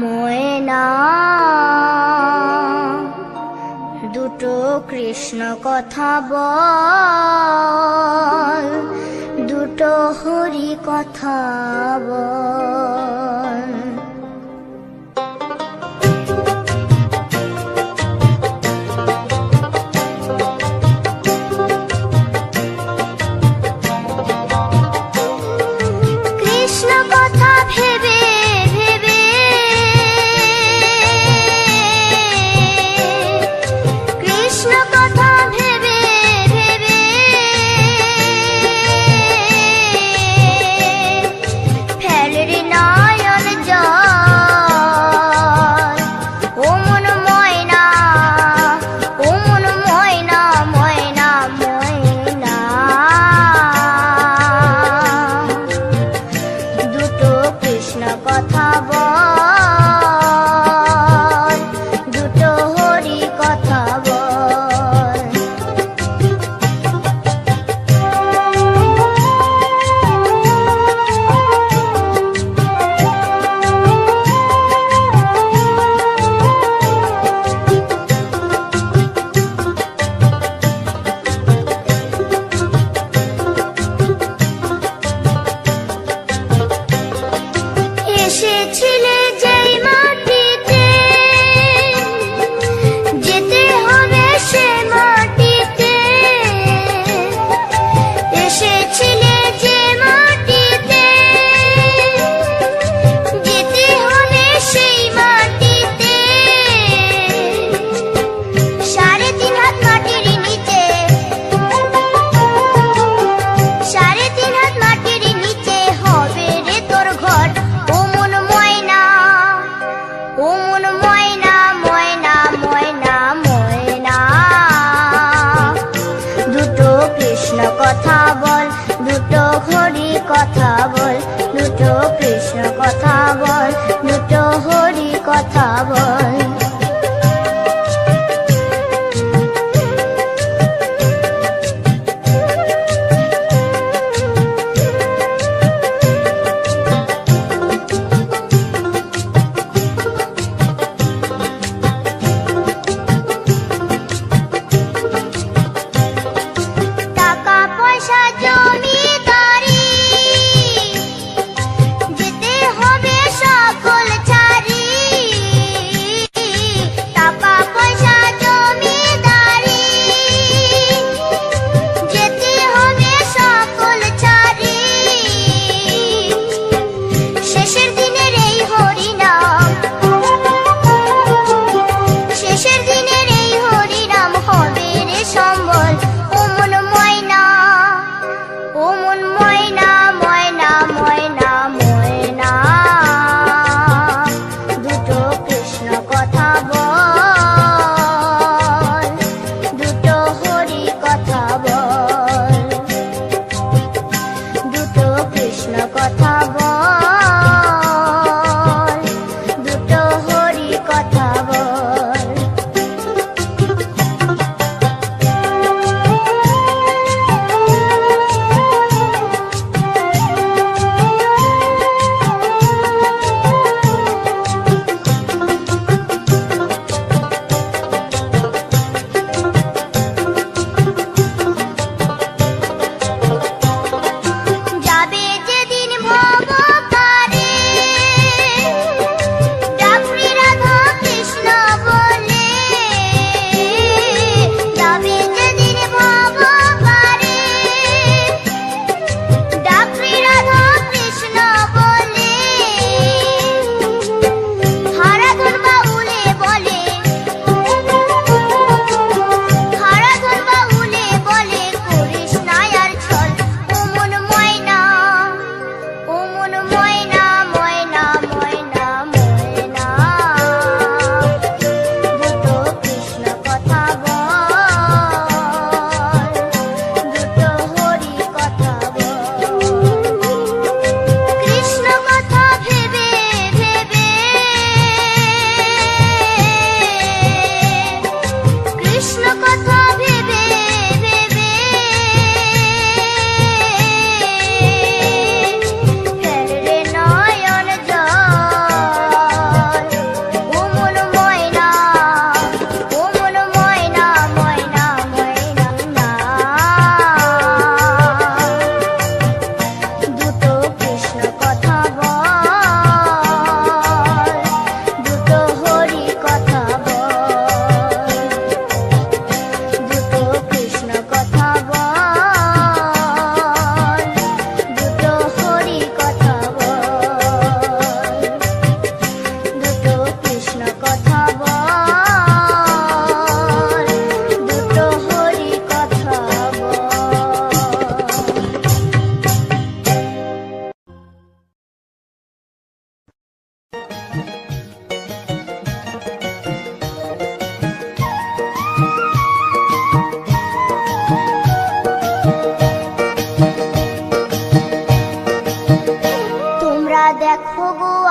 ময়না। দুটো কৃষ্ণ কথা বল, দুটো হরি কথা বল। কৃষ্ণ কথা ভেবে ভেবে, কৃষ্ণ কথা ভেবে ভেবে ফেলে রে নয়ন জল। ও মন ময়না, ও মন ময়না, ময়না ময়না। দুটো কৃষ্ণ কথা বল, দুটো হরি কথা বল। এসেছিলে যেই মাটিতে, যেতে হবে সে মাটিতে। এসেছিলে যে মাটিতে, যেতে হবে সেই মাটিতে। 3.5 হাত মাটির নিচে, 3.5 হাত মাটির নিচে হবে রে তোর ঘর। ও মন ময়না, ও মন ময়না, ময়না ময়না ময়না। দুটো কৃষ্ণ কথা বল, দুটো হরি কথা বল। দুটো কৃষ্ণ কথা বল, দুটো হরি কথা বল। টাকা পয়সা জমিদারি, যেতে হবে সকল ছাড়ি।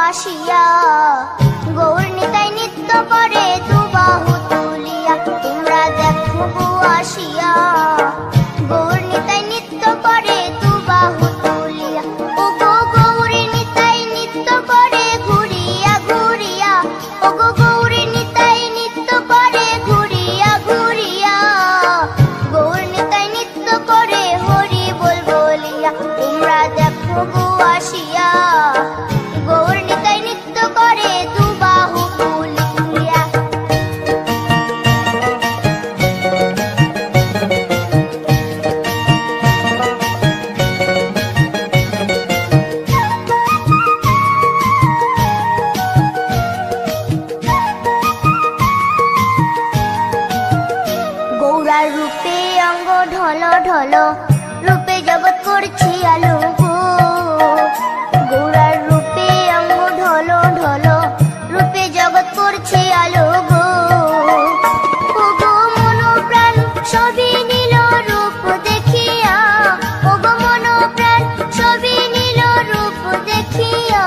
আসিয়া গৌর নিতাই নৃত্য করে দুবাহু তুলিয়া তোমরা দেখো গো আসিয়া গৌর নিতাই নৃত্য করে দুবাহু তুলিয়া ও গো গৌরী নিতাই নৃত্য করে ঘুরিয়া ঘুরিয়া ও গো গৌরী নিতাই নৃত্য করে ঘুরিয়া ঘুরিয়া গৌর নিতাই নৃত্য করে হরি বল বলিয়া তোমরা দেখো গো আসিয়া গৌর নিতাই নৃত্য করে দুবাহু তুলিয়া গৌরার রূপে অঙ্গ ঢল ঢল রূপে জগৎ করছি আলো গো গৌরার রূপে অঙ্গ ঢল ঢল রূপে জগৎ করছি আলো গো ও গো মন প্রাণ সবই নীল রূপ দেখিয়া ও গো মন প্রাণ সবই নীল রূপ দেখিয়া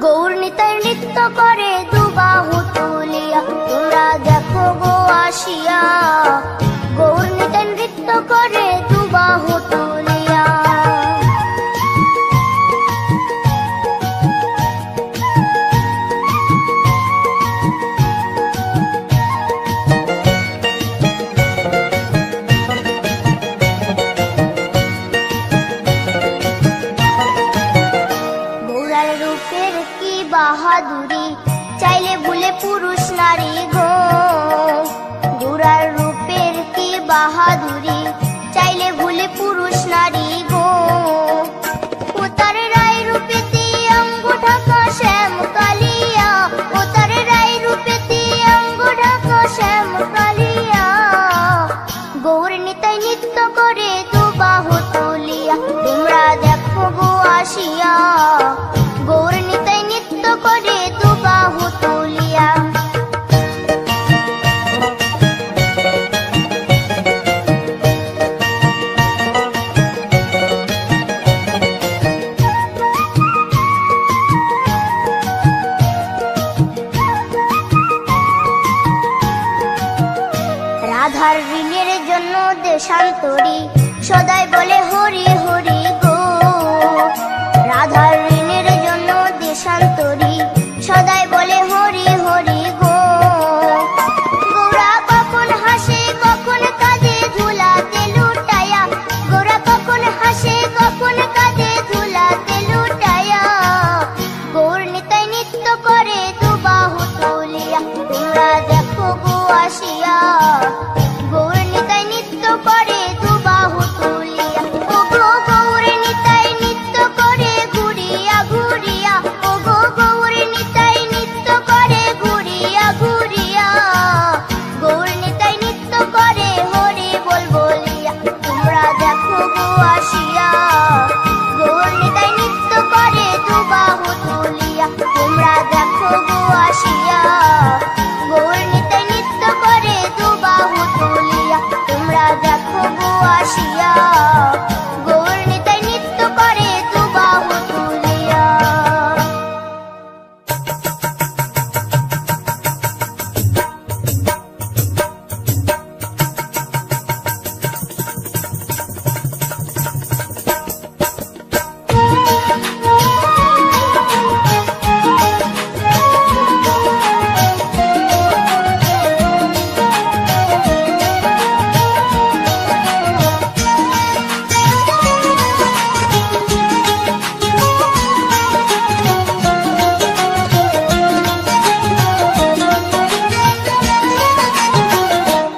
গৌর নিতাই নৃত্য করে দুবাহু তুলিয়া তোমরা দেখো গো আসিয়া গৌর নিতাই নৃত্য করে দুবাহু তুলিয়া গৌরার রূপের কি বাহাদুরি চাইলে ভুলে পুরুষ নারী গো গৌরার রূপের কি বাহাদুরি চাইলে ভুলে পুরুষ নারী গো ও তার রায় রূপেতে অঙ্গ ঢাকা শ্যাম কালিয়া ও তার রায় রূপেতে অঙ্গ ঢাকা শ্যাম কালিয়া গৌর নিতাই নৃত্য করে দুবাহু তুলিয়া তোমরা দেখো গো আসিয়া গৌর নিতাই নৃত্য করে দুবাহু তুলিয়া রাধার ঋণের জন্য দেশান্তরী সদাই বলে হরি হরি গো রাধার ঋণের জন্য দেশান্তরী সদাই বলে হরি হরি গো গৌরা কখন হাসে কখন কাঁদে ধুলাতে লুটায়া গৌরা কখন হাসে কখন কাঁদে ধুলাতে লুটায়া গৌর নিতাই নৃত্য করে দুবাহু তুলিয়া তোমরা দেখো গো আসিয়া গৌর নিতাই নৃত্য করে দুবাহু তুলিয়া ও গো গৌর নিতাই নৃত্য করে ঘুরিয়া ঘুরিয়া ও গো গৌর নিতাই নৃত্য করে ঘুরিয়া ঘুরিয়া গৌর নিতাই নৃত্য করে হরি বল বলিয়া তোমরা দেখো গো আসিয়া গৌর নিতাই নৃত্য করে দুবাহু তুলিয়া তোমরা দেখো গো আসিয়া গৌর নিতাই নৃত্য করে দুবাহু তুলিয়া তোমরা দেখো গো আসিয়া গৌর নিতাই নৃত্য করে দুবাহু তুলিয়া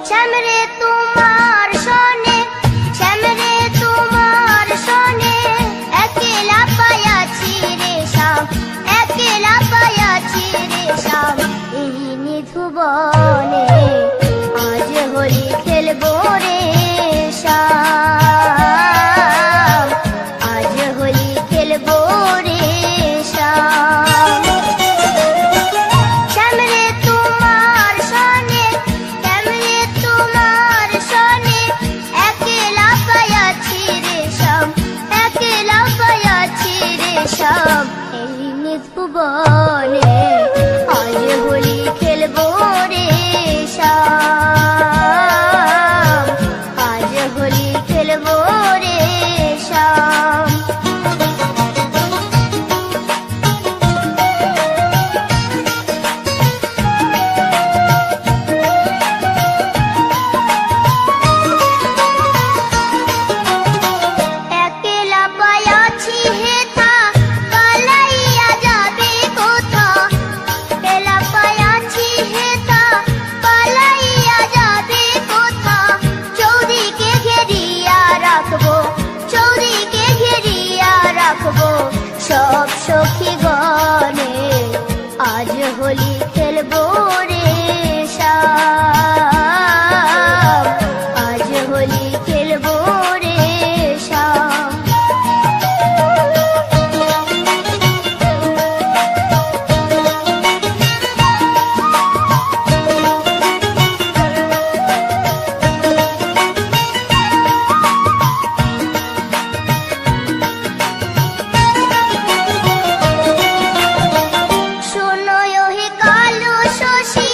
শ্যামরে তোমার সনে শ্যামরে তোমার সনে একলা পায়াছি রে শ্যাম একলা পায়াছি রে শ্যাম এই নিধুবনে আজ হোলি খেলবো রে শ্যাম আজ হোলি খেলবো রে শ্যাম শ্যামরে তোমার সনে শ্যামরে তোমার সনে একলা পায়াছি রে শ্যাম একলা পায়াছি রে শ্যাম এই বনে আজ হোলি খেলবো রে শ্যাম, আজ হোলি খেলবো রে শ্যাম। একলা পায়াছি হেথা পালাইয়া যাবে কোথা, একলা পায়াছি হেথা পালাইয়া যাবে কোথা। চৌদিকে ঘেরিয়া রাখবো, চৌদিকে ঘেরিয়া রাখবো সব সখী গণে আজ হোলি খেলবো রে শ্যাম, আজ হোলি খেলবো রে শ্যাম। শোনো হে কালো শশী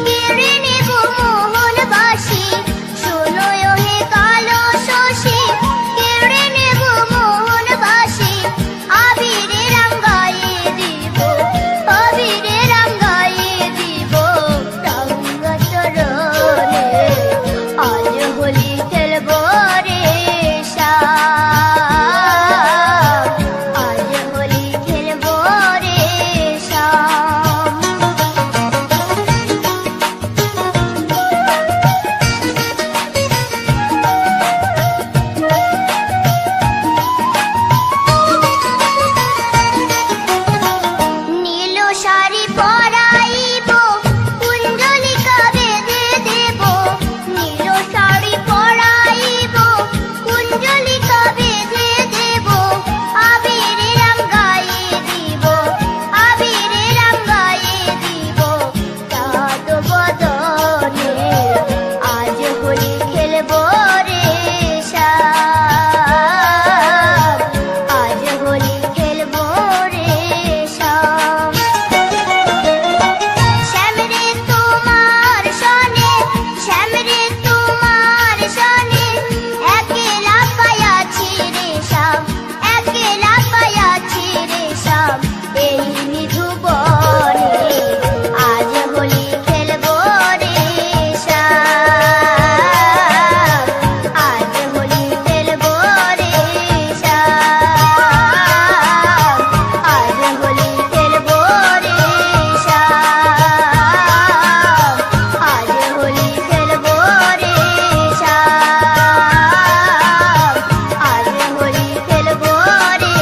কেড়ে নেব মোহন বাসি, শোনো হে কালো শশী কেড়ে নেব মোহন বাসি। আবিরে রাঙ্গায়ে দিব, আবিরে রাঙ্গায়ে দিব রাঙ্গা চরণে আজ হোলি খেলবো রে শ্যাম, আজ হোলি খেলবো রে শ্যাম। নীল শাড়ি পরাইব কুঞ্জলিকা বেঁধে দেব, নীল শাড়ি পরাইব কুঞ্জলিকা বেঁধে দেব। আবিরে রাঙ্গায়ে দিব, আবিরে রাঙ্গায়ে দিব চাঁদ বদনে আজ হোলি খেলবো রে শ্যাম, আজ হোলি খেলবো রে শ্যাম। শ্যাম রে তোমার সনে, শ্যাম রে তোমার সনে একলা পায়াছি রে শ্যাম, একলা পায়াছি রে শ্যাম এই নিধু বনে আজ হোলি খেলবো রে শ্যাম, আজ হোলি খেলবো রে শ্যাম, আজ হোলি খেলবো রে শ্যাম, আজ হোলি খেলবো রে শ্যাম, আজ হোলি খেলবো রে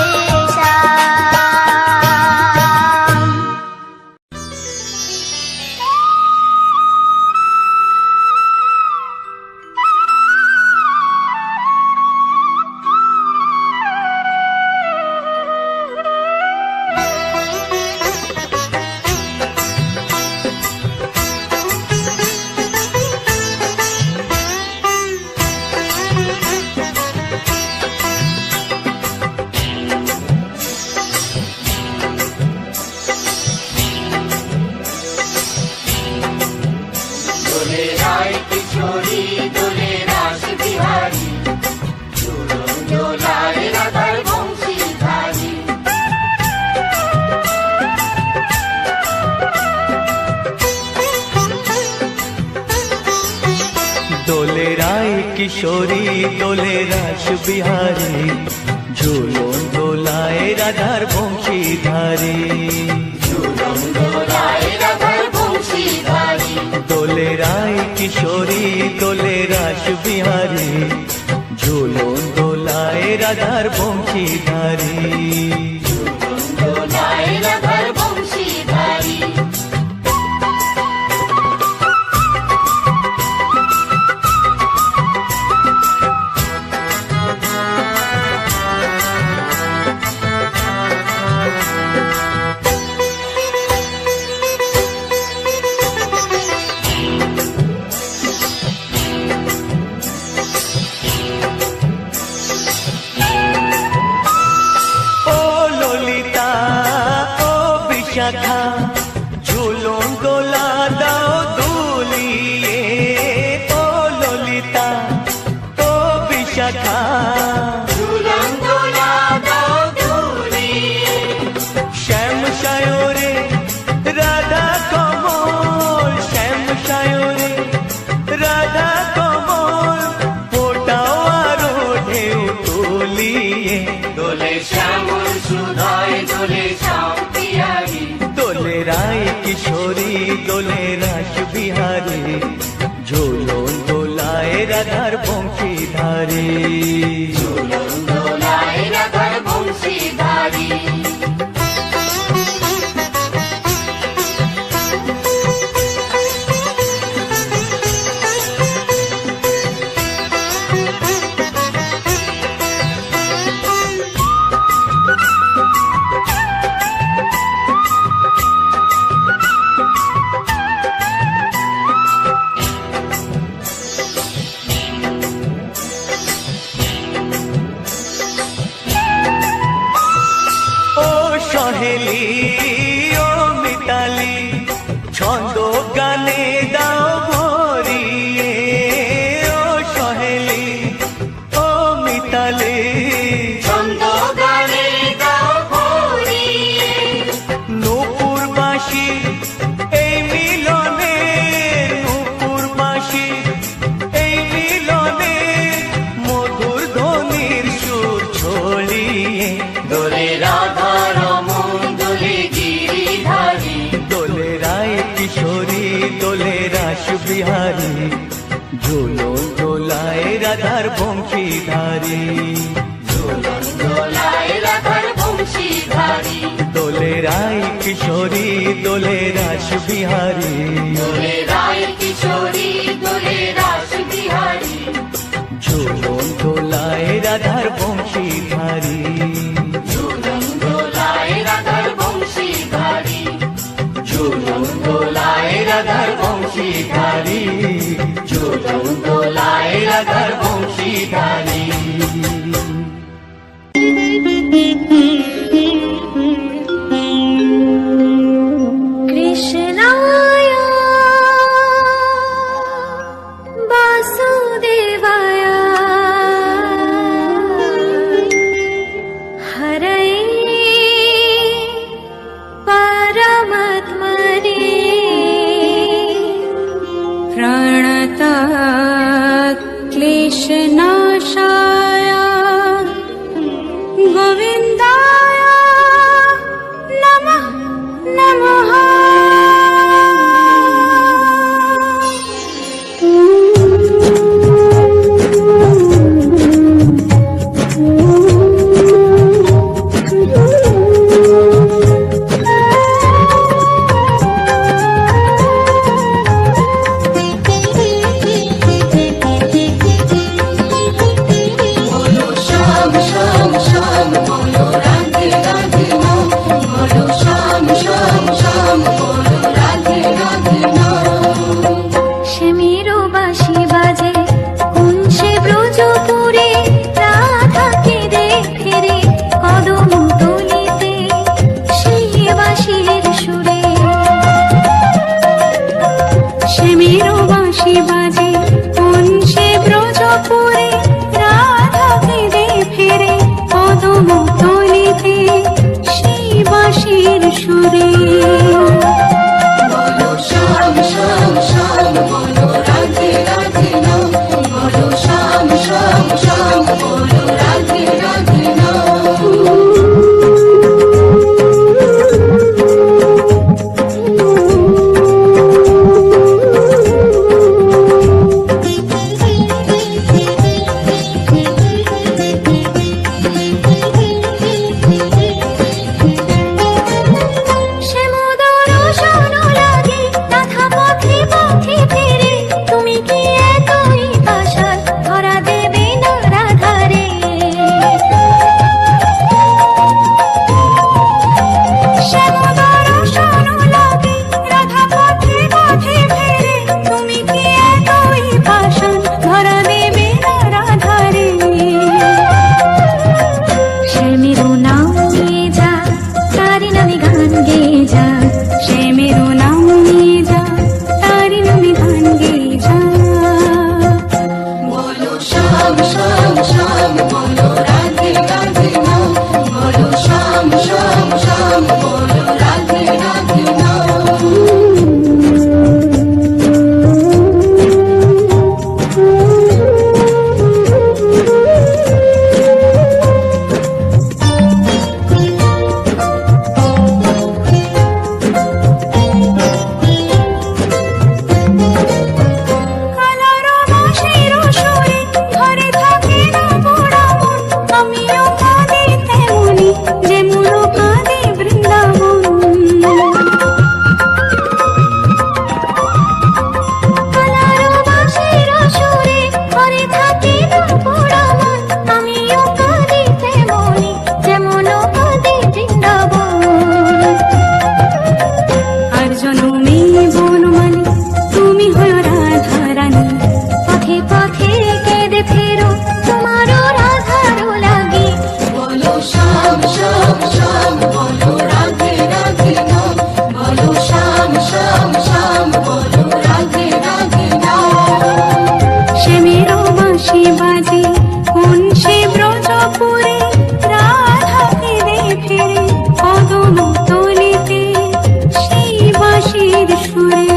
শ্যাম। দোলে রায় কিশোরী দোলে রাস বিহারী, ঝুলন দোলায় রাধার বংশীধারী। দোলে রায় কিশোরী দোলে রাস বিহারী, ঝুলন দোলায় রাধার বংশীধারী। ঝুলন দোলায় রাধার বংশীধারী। দোলে রায় কিশোরী দোলে রাস বিহারী, ঝুলন দোলায় রাধার বংশীধারী। ঝুলন দোলায় রাধার বংশীধারী। ও বিশাখা ঝুলন দোলা দাও দুলিয়ে ও ললিতা ও বিশাখা ঝুলন দোলা দাও দুলিয়ে শ্যাম সায়রে রাধা কমল শ্যাম সায়রে রাধা কমল ফোটাও আরো ঢেউ তুলিয়ে দোলে শ্যামল সুধায় দোলে শ্যাম পিয়ারি দোলে রায় কিশোরী দোলে রাস বিহারী ঝোলন দোলায় রাধার বংশীধারী ঝুলন দোলায় রাধার বংশীধারী ও সহেলি ও মিতালি ছন্দ গানে দাও ভরিয়ে ও সহেলি ও মিতালি ছন্দ গানে দাও ভরিয়ে নূপুর বাঁশি এই মিলনে নূপুর বাঁশি এই মিলনে মধুর ধ্বনির সুর ছড়িয়ে দোলে রাধা রমন দোলে গিরিধারী দোলে রায় কিশোরী দোলে রাস বিহারী ঝুলন দোলায় রাধার বংশীধারী ঝুলন দোলায় রাধার বংশীধারী দোলে রায় কিশোরী দোলে রাস বিহারী দোলে রায় কিশোরী দোলে রাস বিহারী ঝুলন দোলায় রাধার বংশীধারী ঝুলন দোলায় রাধার বংশীধারী ঝুলন দোলায় রাধার বংশীধারী ঝুলন দোলায় রাধার বংশীধারী কৃষ্ণায় বাসুদেবায় হরয়ে পরমাত্মনে প্রণতাৎ ক্লেশনাশায় গোবিন্দায় নমঃ নমঃ শুয়ে